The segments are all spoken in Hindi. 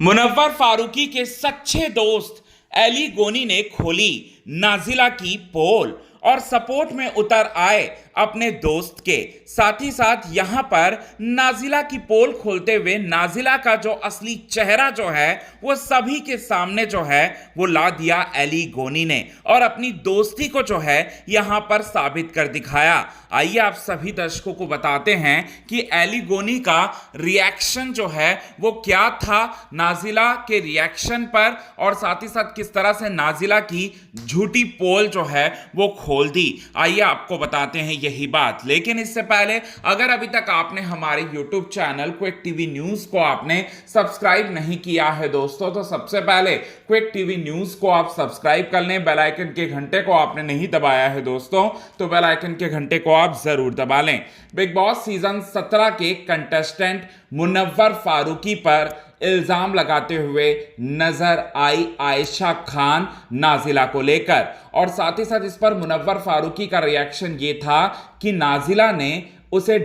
मुनव्वर फारूकी के सच्चे दोस्त एली गोनी ने खोली नाजिला की पोल और सपोर्ट में उतर आए अपने दोस्त के साथ ही साथ यहां पर नाजिला की पोल खोलते हुए नाजिला का जो असली चेहरा जो है वो सभी के सामने जो है वो ला दिया एली गोनी ने और अपनी दोस्ती को जो है यहां पर साबित कर दिखाया। आइए आप सभी दर्शकों को बताते हैं कि एली गोनी का रिएक्शन जो है वो क्या था नाजिला के रिएक्शन पर और साथ ही साथ किस तरह से नाजिला की झूठी पोल जो है वो खोल दी। आइए आपको बताते हैं यही बात, लेकिन इससे पहले अगर अभी तक आपने हमारे YouTube channel quick TV news को आपने सब्सक्राइब नहीं किया है दोस्तों, तो सबसे पहले क्विक टीवी न्यूज को आप सब्सक्राइब कर लें। बेल आइकन के घंटे को आपने नहीं दबाया है दोस्तों, तो बेल आइकन के घंटे को आप जरूर दबा लें। बिग बॉस सीजन 17 के कंटेस्टेंट मुनव्वर फारूकी पर इल्जाम लगाते हुए नजर आई आयशा खान नाजिला को लेकर, और साथ ही साथ इस पर मुनव्वर फारूकी का रिएक्शन ये था कि नाजिला ने उसे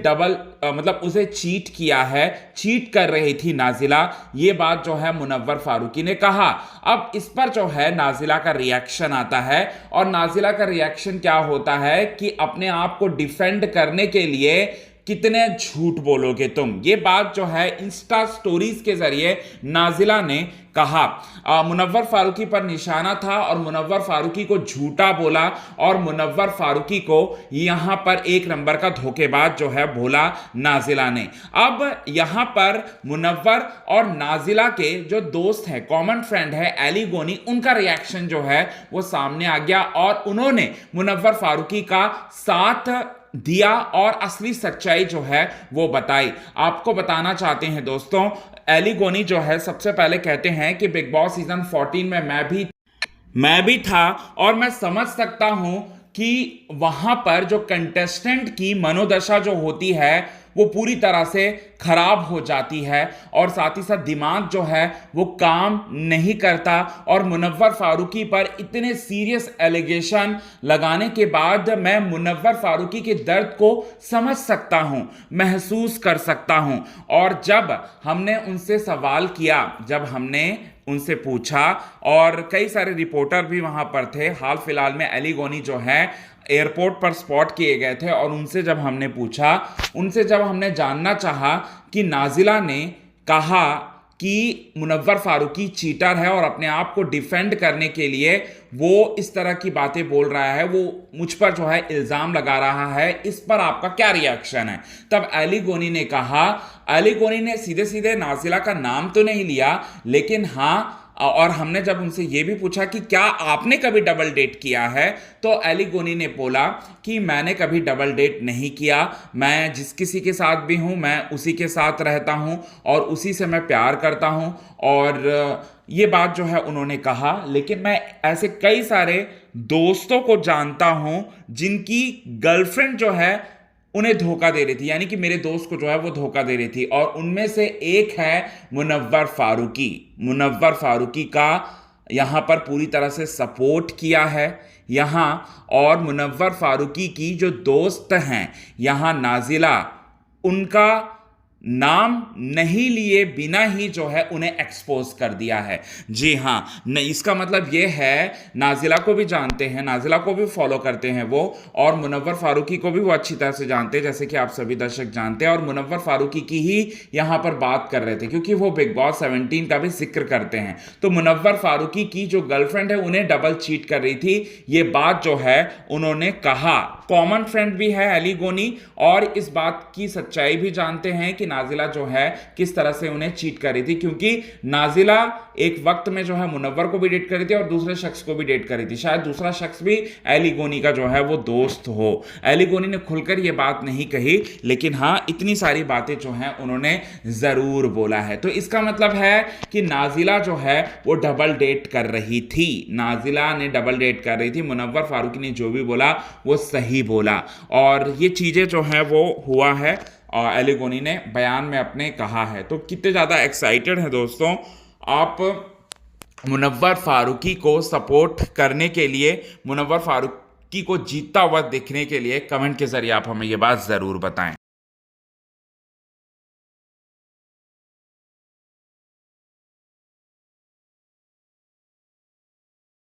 उसे चीट किया है, चीट कर रही थी नाजिला, ये बात जो है मुनव्वर फारूकी ने कहा। अब इस पर जो है नाजिला का रिएक्शन आता है और नाजिला का रिएक्शन क्या होता है कि अपने आप को डिफेंड करने के लिए कितने झूठ बोलोगे तुम, ये बात जो है इंस्टा स्टोरीज के जरिए नाजिला ने कहा। मुनव्वर फारूकी पर निशाना था और मुनव्वर फारूकी को झूठा बोला और मुनव्वर फारूकी को यहां पर एक नंबर का धोखेबाज जो है बोला नाजिला ने। अब यहां पर मुनव्वर और नाजिला के जो दोस्त है, कॉमन फ्रेंड है एली गोनी, उनका रिएक्शन जो है वो सामने आ गया और उन्होंने मुनव्वर फारूकी का साथ दिया और असली सच्चाई जो है वो बताई। आपको बताना चाहते हैं दोस्तों, एली गोनी जो है सबसे पहले कहते हैं कि बिग बॉस सीजन 14 में मैं भी था और मैं समझ सकता हूं कि वहां पर जो कंटेस्टेंट की मनोदशा जो होती है वो पूरी तरह से खराब हो जाती है और साथ ही साथ दिमाग जो है वो काम नहीं करता, और मुनव्वर फारूकी पर इतने सीरियस एलिगेशन लगाने के बाद मैं मुनव्वर फारूकी के दर्द को समझ सकता हूं, महसूस कर सकता हूं। और जब हमने उनसे सवाल किया, जब हमने उनसे पूछा, और कई सारे रिपोर्टर भी वहां पर थे, हाल फिलहाल में एली गोनी जो है एयरपोर्ट पर स्पॉट किए गए थे, और उनसे जब हमने पूछा, उनसे जब हमने जानना चाहा कि नाजिला ने कहा कि मुनव्वर फारूकी चीटर है और अपने आप को डिफेंड करने के लिए वो इस तरह की बातें बोल रहा है, वो मुझ पर जो है इल्जाम लगा रहा है, इस पर आपका क्या रिएक्शन है। तब एली गोनी ने कहा, एली गोनी ने सीधे सीधे नाजिला का नाम तो नहीं लिया, लेकिन हाँ, और हमने जब उनसे यह भी पूछा कि क्या आपने कभी डबल डेट किया है, तो एली गोनी ने बोला कि मैंने कभी डबल डेट नहीं किया, मैं जिस किसी के साथ भी हूं मैं उसी के साथ रहता हूं और उसी से मैं प्यार करता हूं, और ये बात जो है उन्होंने कहा। लेकिन मैं ऐसे कई सारे दोस्तों को जानता हूं जिनकी गर्लफ्रेंड जो है उन्हें धोखा दे रही थी, यानी कि मेरे दोस्त को जो है वो धोखा दे रही थी, और उनमें से एक है मुनव्वर फारूकी। मुनव्वर फारूकी का यहां पर पूरी तरह से सपोर्ट किया है यहां, और मुनव्वर फारूकी की जो दोस्त हैं यहां नाजिला, उनका नाम नहीं लिए बिना ही जो है उन्हें एक्सपोज कर दिया है। जी हाँ, इसका मतलब ये है नाजिला को भी जानते हैं, नाजिला को भी फॉलो करते हैं वो, और मुनव्वर फारूकी को भी वो अच्छी तरह से जानते हैं, जैसे कि आप सभी दर्शक जानते हैं, और मुनव्वर फारूकी की ही यहाँ पर बात कर रहे थे क्योंकि वो बिग बॉस 17 का भी जिक्र करते हैं। तो मुनव्वर फारूकी की जो गर्लफ्रेंड है उन्हें डबल चीट कर रही थी, ये बात जो है उन्होंने कहा। कॉमन फ्रेंड भी है एली गोनी, और इस बात की सच्चाई भी जानते हैं कि नाजिला जो है किस तरह से उन्हें चीट कर रही थी, क्योंकि नाजिला एक वक्त में जो है मुनव्वर को भी डेट कर रही थी और दूसरे शख्स को भी डेट कर रही थी, शायद दूसरा शख्स भी एली गोनी का जो है वो दोस्त हो। एली गोनी ने खुलकर ये बात नहीं कही, लेकिन हाँ इतनी सारी बातें जो हैं उन्होंने जरूर बोला है। तो इसका मतलब है कि नाजिला जो है वो डबल डेट कर रही थी, नाजिला ने डबल डेट कर रही थी। मुनव्वर फारूकी ने जो भी बोला वो सही बोला, और ये चीजें जो है वो हुआ है और एली गोनी ने बयान में अपने कहा है। तो कितने ज़्यादा एक्साइटेड हैं दोस्तों आप मुनव्वर फारूकी को सपोर्ट करने के लिए, मुनव्वर फारूकी को जीतता हुआ देखने के लिए? कमेंट के जरिए आप हमें ये बात ज़रूर बताएं।